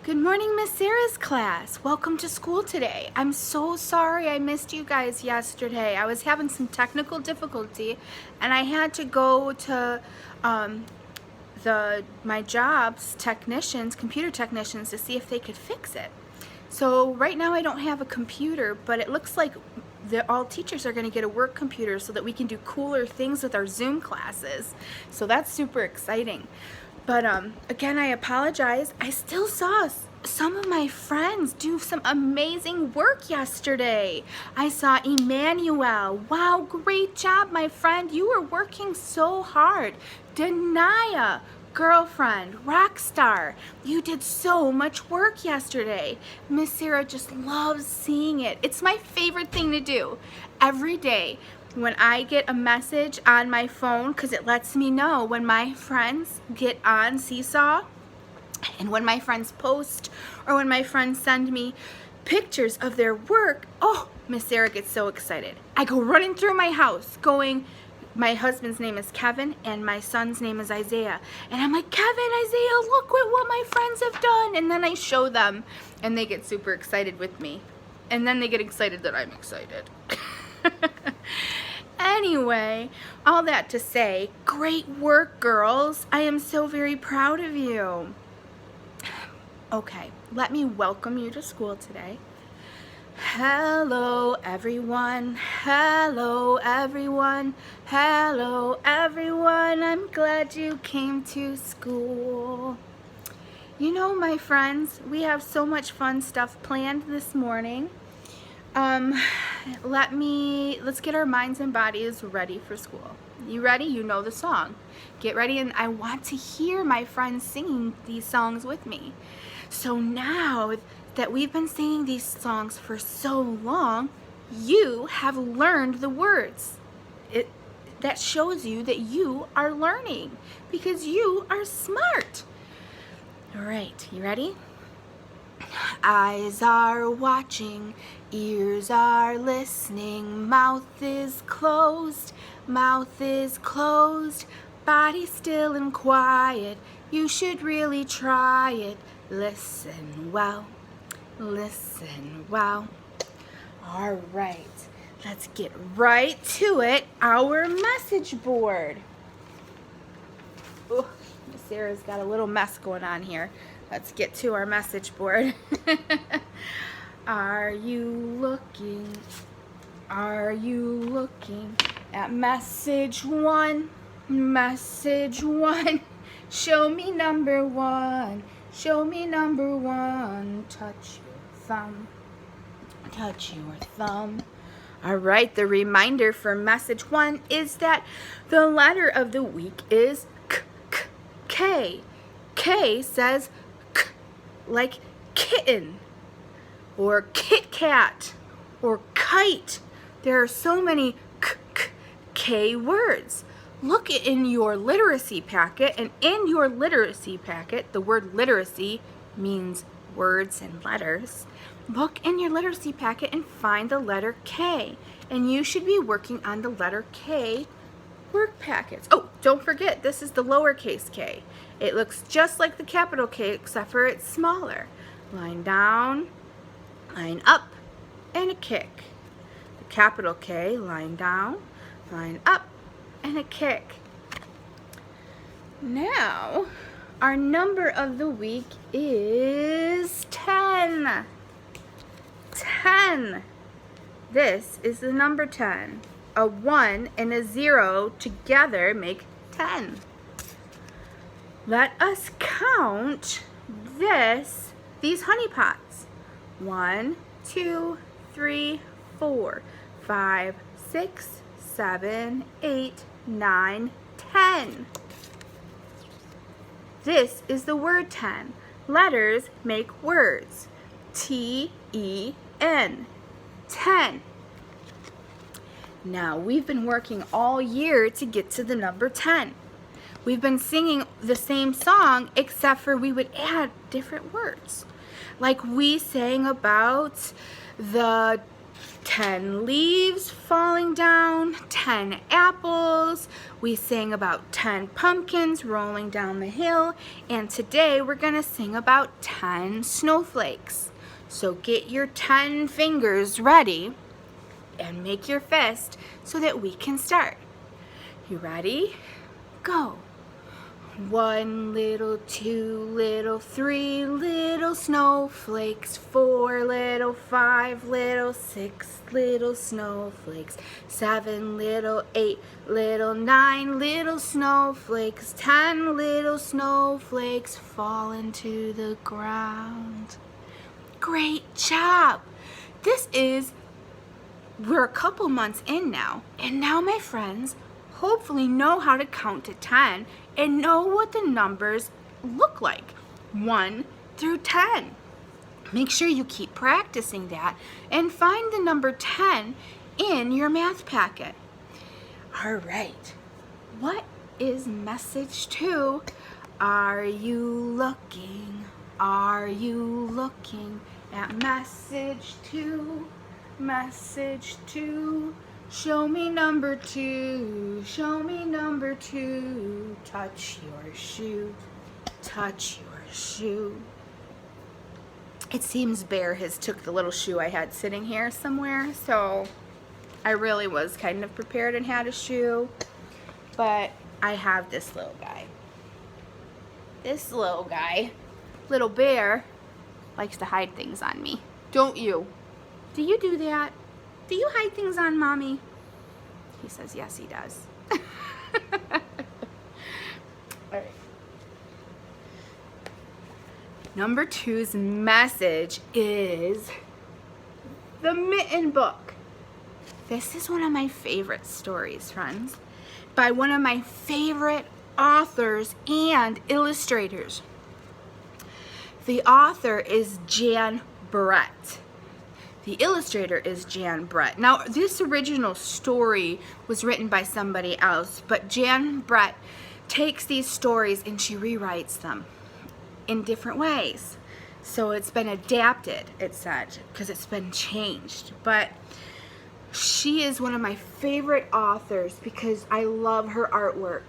Good morning, Miss Sara's class. Welcome to school today. I'm so sorry I missed you guys yesterday. I was having some technical difficulty and I had to go to my job's technicians, computer technicians, to see if they could fix it. So right now I don't have a computer, but it looks like all teachers are going to get a work computer so that we can do cooler things with our Zoom classes. So that's super exciting. But again, I apologize. I still saw some of my friends do some amazing work yesterday. I saw Emmanuel. Wow, great job, my friend. You were working so hard. Denia, girlfriend, rock star. You did so much work yesterday. Miss Sara just loves seeing it. It's my favorite thing to do every day. When I get a message on my phone, because it lets me know when my friends get on Seesaw, and when my friends post, or when my friends send me pictures of their work, oh, Miss Sara gets so excited. I go running through my house going, my husband's name is Kevin, and my son's name is Isaiah. And I'm like, Kevin, Isaiah, look at what my friends have done. And then I show them, and they get super excited with me. And then they get excited that I'm excited. Anyway, all that to say, great work, girls. I am so very proud of you. Okay, let me welcome you to school today. Hello, everyone. Hello, everyone. Hello, everyone. I'm glad you came to school. You know, my friends, we have so much fun stuff planned this morning. Let's get our minds and bodies ready for school. You ready? You know the song. Get ready, and I want to hear my friends singing these songs with me. So now that we've been singing these songs for so long, you have learned the words. That shows you that you are learning because you are smart. All right, you ready? Eyes are watching, ears are listening, mouth is closed, body still and quiet, you should really try it, listen well. All right, let's get right to it, our message board. Oh, Miss Sara's got a little mess going on here. Let's get to our message board. Are you looking at message one? Show me number one. Touch your thumb. All right, the reminder for message one is that the letter of the week is K. K says K, like kitten, or Kit Kat, or kite. There are so many K words. Look in your literacy packet, and in your literacy packet, the word literacy means words and letters. Look in your literacy packet and find the letter K, and you should be working on the letter K work packets. Oh, don't forget, this is the lowercase k. It looks just like the capital K except for it's smaller. Line down, line up, and a kick. The capital K, line down, line up, and a kick. Now, our number of the week is 10. 10. This is the number 10. A 1 and a 0 together make 10. Let us count these honey pots. 1, 2, 3, 4, 5, 6, 7, 8, 9, 10. This is the word 10. Letters make words. T-E-N. 10. Now, we've been working all year to get to the number 10. We've been singing the same song, except for we would add different words. Like we sang about the 10 leaves falling down, 10 apples. We sang about 10 pumpkins rolling down the hill, and today we're gonna sing about 10 snowflakes. So get your 10 fingers ready and make your fist so that we can start. You ready? Go. 1 little, 2 little, 3 little snowflakes, 4 little, 5 little, 6 little snowflakes, 7 little, 8 little, 9 little snowflakes, 10 little snowflakes fall into the ground. Great job! We're a couple months in now, and now my friends hopefully know how to count to 10 and know what the numbers look like, 1 through 10. Make sure you keep practicing that and find the number 10 in your math packet. All right, what is message 2? Are you looking? Are you looking at message 2? Message 2. Show me number 2, show me number 2. Touch your shoe, touch your shoe. It seems Bear has took the little shoe I had sitting here somewhere, so I really was kind of prepared and had a shoe, but I have this little guy. This little guy, little Bear, likes to hide things on me. Don't you? Do you do that? Do you hide things on Mommy? He says, yes, he does. All right. Number 2's message is the Mitten Book. This is one of my favorite stories, friends, by one of my favorite authors and illustrators. The author is Jan Brett. The illustrator is Jan Brett. Now, this original story was written by somebody else, but Jan Brett takes these stories and she rewrites them in different ways. So it's been adapted, it said, because it's been changed. But she is one of my favorite authors because I love her artwork.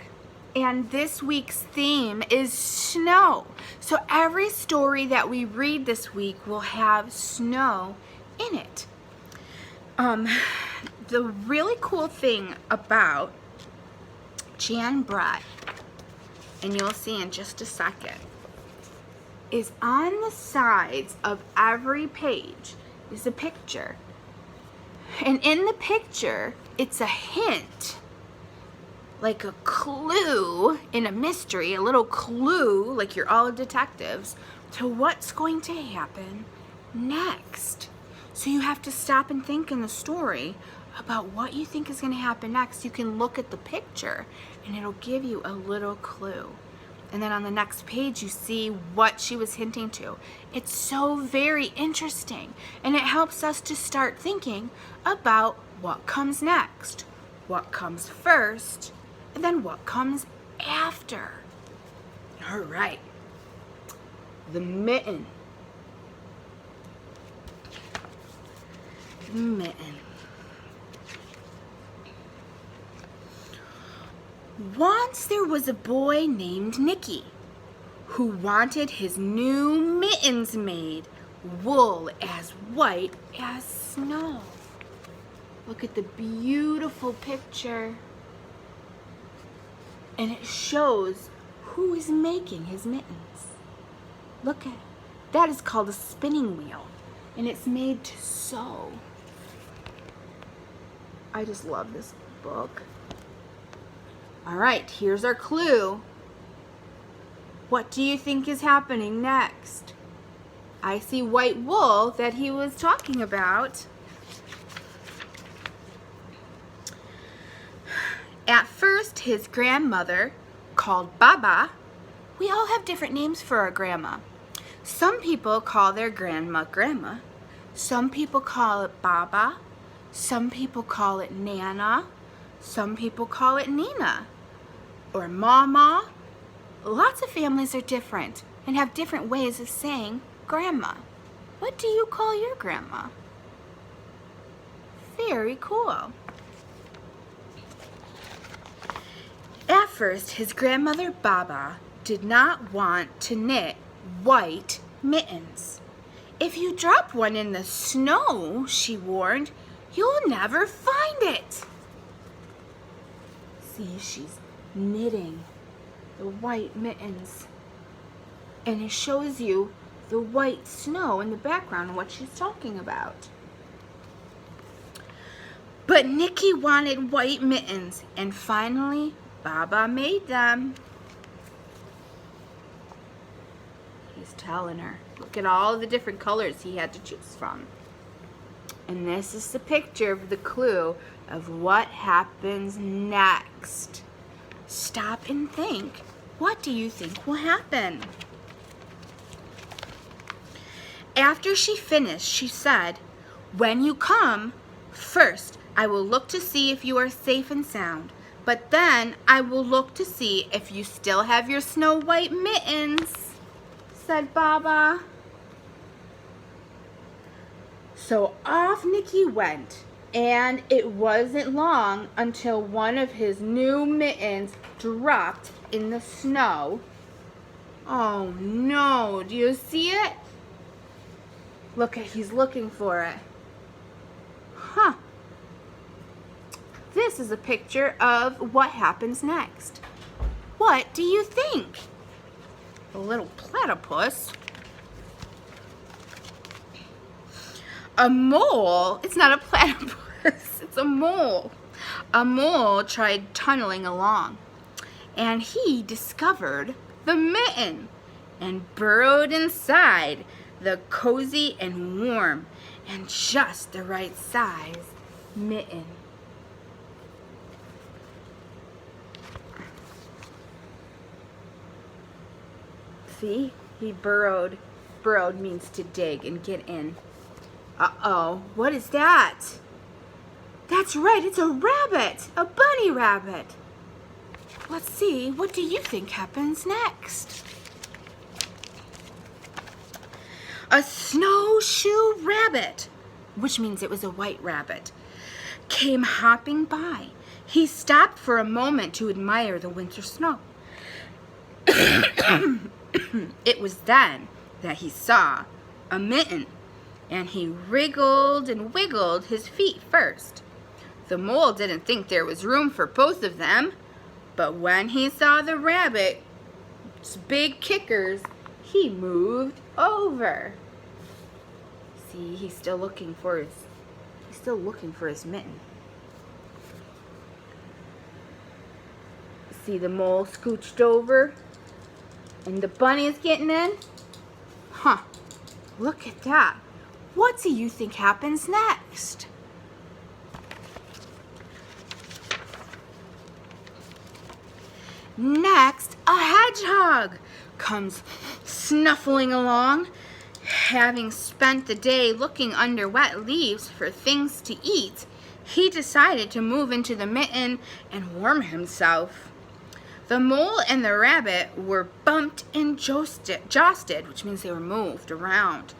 And this week's theme is snow. So every story that we read this week will have snow in it. The really cool thing about Jan Brett, and you'll see in just a second, is on the sides of every page is a picture. And in the picture, it's a hint, like a clue in a mystery, a little clue, like you're all detectives, to what's going to happen next. So you have to stop and think in the story about what you think is going to happen next. You can look at the picture and it'll give you a little clue. And then on the next page you see what she was hinting to. It's so very interesting, and it helps us to start thinking about what comes next, what comes first, and then what comes after. All right, the mitten. Mitten. Once there was a boy named Nicky who wanted his new mittens made, wool as white as snow. Look at the beautiful picture. And it shows who is making his mittens. Look at it. That is called a spinning wheel, and it's made to sew. I just love this book. All right, here's our clue. What do you think is happening next? I see white wool that he was talking about. At first, his grandmother, called Baba, we all have different names for our grandma. Some people call their grandma Grandma. Some people call it Baba. Some people call it Nana. Some people call it Nina or Mama. Lots of families are different and have different ways of saying grandma. What do you call your grandma? Very cool. At first, his grandmother Baba did not want to knit white mittens. If you drop one in the snow, she warned, you'll never find it. See, she's knitting the white mittens. And it shows you the white snow in the background and what she's talking about. But Nikki wanted white mittens, and finally, Baba made them. He's telling her, look at all the different colors he had to choose from. And this is the picture of the clue of what happens next. Stop and think. What do you think will happen? After she finished, she said, when you come, first I will look to see if you are safe and sound, but then I will look to see if you still have your snow white mittens, said Baba. So off Nikki went, and it wasn't long until one of his new mittens dropped in the snow. Oh no, do you see it? Look at, he's looking for it. Huh. This is a picture of what happens next. What do you think? A little platypus. A mole, it's not a platypus, it's a mole. A mole tried tunneling along, and he discovered the mitten and burrowed inside the cozy and warm and just the right size mitten. See, he burrowed. Burrowed means to dig and get in. Uh-oh, what is that? That's right, it's a rabbit, a bunny rabbit. Let's see, what do you think happens next? A snowshoe rabbit, which means it was a white rabbit, came hopping by. He stopped for a moment to admire the winter snow. It was then that he saw a mitten, and he wriggled and wiggled his feet first. The mole didn't think there was room for both of them, but when he saw the rabbit's big kickers, he moved over. See, he's still looking for his mitten. See, the mole scooched over, and the bunny is getting in. Huh, look at that. What do you think happens next? Next, a hedgehog comes snuffling along. Having spent the day looking under wet leaves for things to eat, he decided to move into the mitten and warm himself. The mole and the rabbit were bumped and josted, which means they were moved around.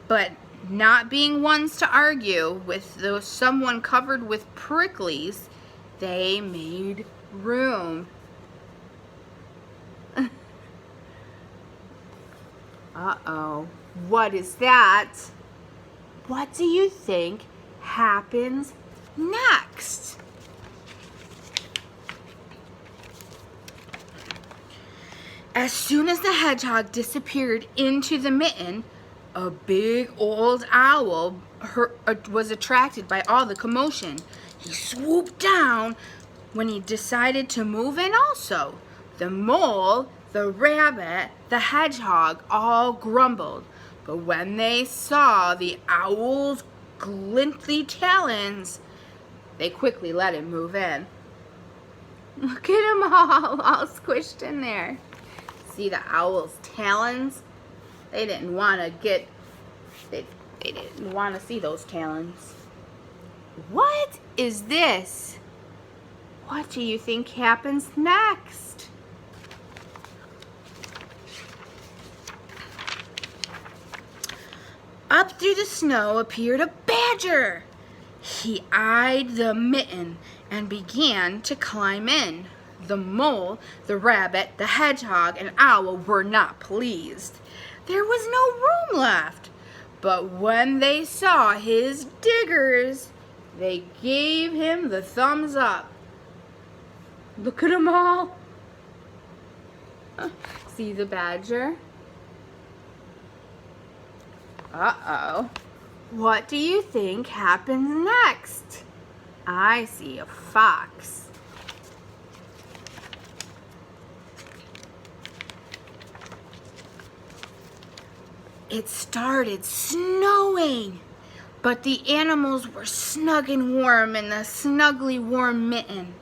But not being ones to argue with someone covered with pricklies, they made room. Uh-oh, what is that? What do you think happens next? As soon as the hedgehog disappeared into the mitten, a big old owl was attracted by all the commotion. He swooped down when he decided to move in also. The mole, the rabbit, the hedgehog all grumbled, but when they saw the owl's glintly talons, they quickly let him move in. Look at them all squished in there. See the owl's talons? They didn't want to they didn't want to see those talons. What is this? What do you think happens next? Up through the snow appeared a badger. He eyed the mitten and began to climb in. The mole, the rabbit, the hedgehog, and owl were not pleased. There was no room left. But when they saw his diggers, they gave him the thumbs up. Look at them all. See the badger? Uh-oh. What do you think happens next? I see a fox. It started snowing, but the animals were snug and warm in the snugly warm mitten.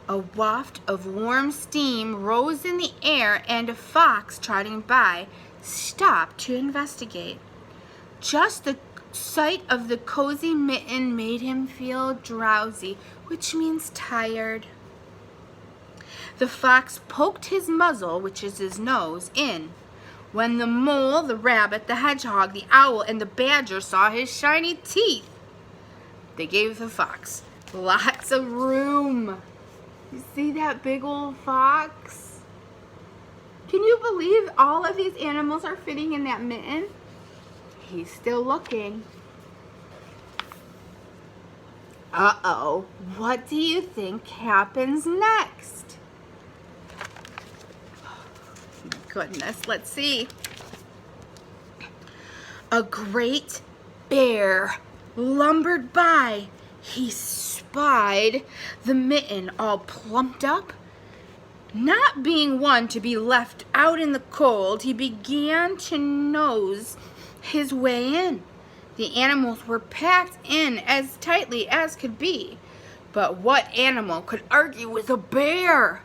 A waft of warm steam rose in the air, and a fox trotting by stopped to investigate. Just the sight of the cozy mitten made him feel drowsy, which means tired. The fox poked his muzzle, which is his nose, in. When the mole, the rabbit, the hedgehog, the owl, and the badger saw his shiny teeth, they gave the fox lots of room. You see that big old fox? Can you believe all of these animals are fitting in that mitten? He's still looking. Uh-oh, what do you think happens next? Goodness, let's see. A great bear lumbered by. He spied the mitten all plumped up. Not being one to be left out in the cold, he began to nose his way in. The animals were packed in as tightly as could be. But what animal could argue with a bear?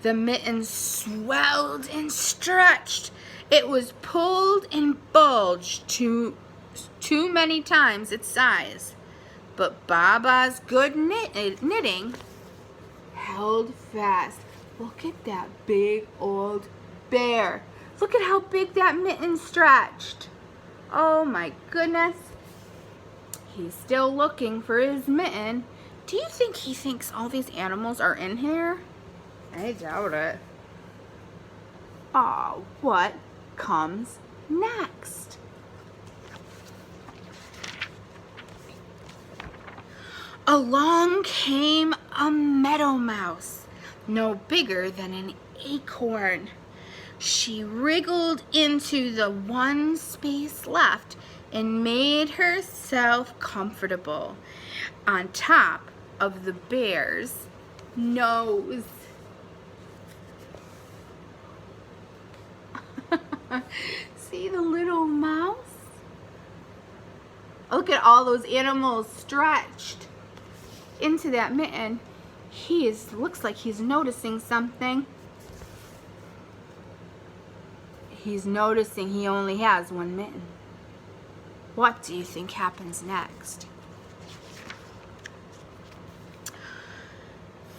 The mitten swelled and stretched. It was pulled and bulged too many times its size. But Baba's good knitting held fast. Look at that big old bear. Look at how big that mitten stretched. Oh my goodness. He's still looking for his mitten. Do you think he thinks all these animals are in here? I doubt it. Aw, what comes next? Along came a meadow mouse, no bigger than an acorn. She wriggled into the one space left and made herself comfortable on top of the bear's nose. See the little mouse? Look at all those animals stretched into that mitten. Looks like he's noticing something. He's noticing he only has one mitten. What do you think happens next?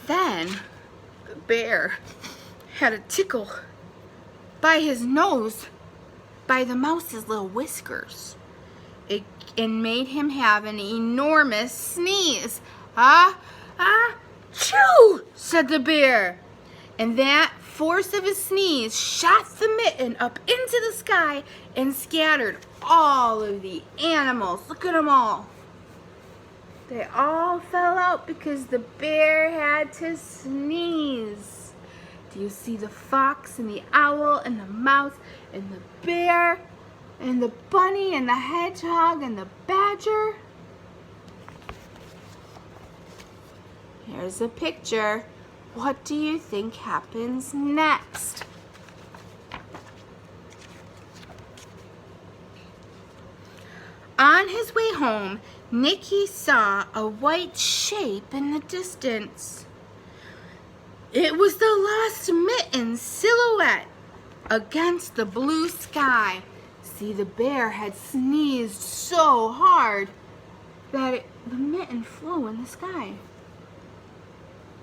Then the bear had a tickle by his nose, by the mouse's little whiskers. It made him have an enormous sneeze. Achoo, said the bear. And that force of his sneeze shot the mitten up into the sky and scattered all of the animals. Look at them all. They all fell out because the bear had to sneeze. Do you see the fox and the owl and the mouse and the bear and the bunny and the hedgehog and the badger? Here's a picture. What do you think happens next? On his way home, Nicky saw a white shape in the distance. It was the lost mitten silhouette against the blue sky. See, the bear had sneezed so hard that the mitten flew in the sky.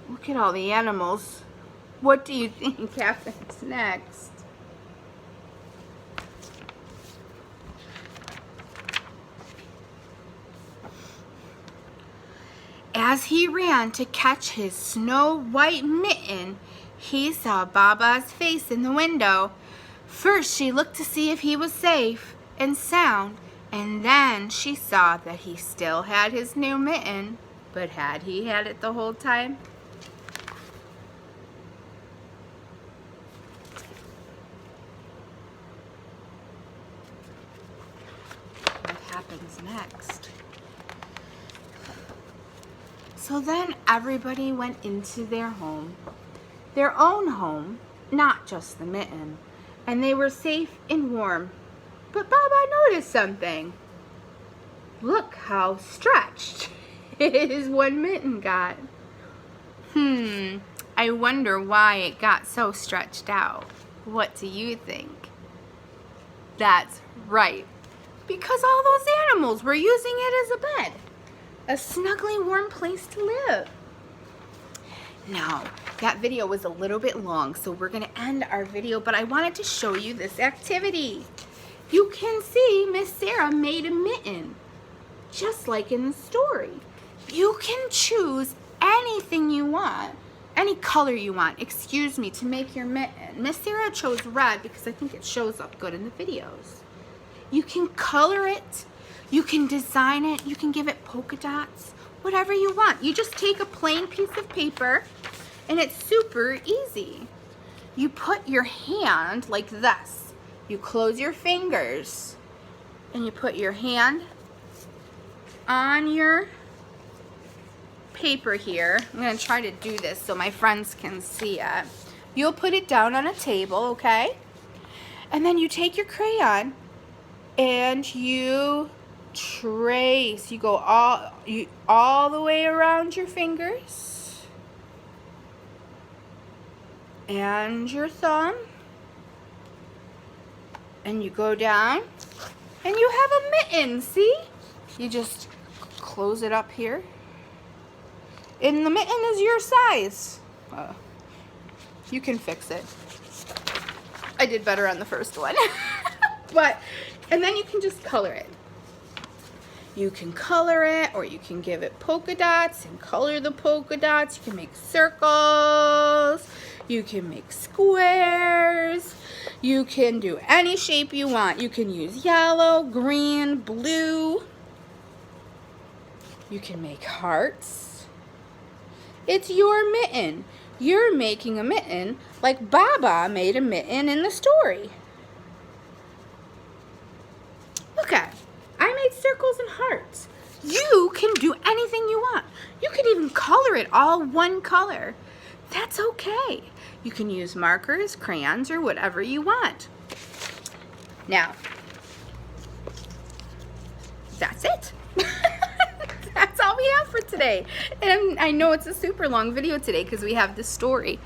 Look at all the animals. What do you think happens next? As he ran to catch his snow-white mitten, he saw Baba's face in the window. First she looked to see if he was safe and sound, and then she saw that he still had his new mitten. But had he had it the whole time? What happens next? So then everybody went into their home, their own home, not just the mitten, and they were safe and warm. But Baba noticed something. Look how stretched his one mitten got. I wonder why it got so stretched out. What do you think? That's right, because all those animals were using it as a bed. A snuggly, warm place to live. Now, that video was a little bit long, so we're going to end our video, but I wanted to show you this activity. You can see Miss Sara made a mitten, just like in the story. You can choose anything you want, any color you want, excuse me, to make your mitten. Miss Sara chose red because I think it shows up good in the videos. You can color it. You can design it, you can give it polka dots, whatever you want. You just take a plain piece of paper and it's super easy. You put your hand like this. You close your fingers and you put your hand on your paper here. I'm going to try to do this so my friends can see it. You'll put it down on a table, okay? And then you take your crayon and you trace. You go all the way around your fingers and your thumb, and you go down and you have a mitten. See, you just close it up here and the mitten is your size. You can fix it. I did better on the first one. And then you can just color it. You can color it, or you can give it polka dots and color the polka dots. You can make circles. You can make squares. You can do any shape you want. You can use yellow, green, blue. You can make hearts. It's your mitten. You're making a mitten like Baba made a mitten in the story. Look at it. I made circles and hearts. You can do anything you want. You can even color it all one color. That's okay. You can use markers, crayons, or whatever you want. Now, that's it. That's all we have for today. And I know it's a super long video today because we have the story.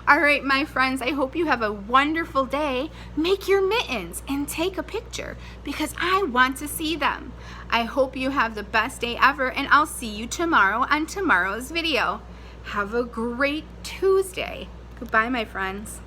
All right, my friends, I hope you have a wonderful day. Make your mittens and take a picture because I want to see them. I hope you have the best day ever, and I'll see you tomorrow on tomorrow's video. Have a great Tuesday. Goodbye, my friends.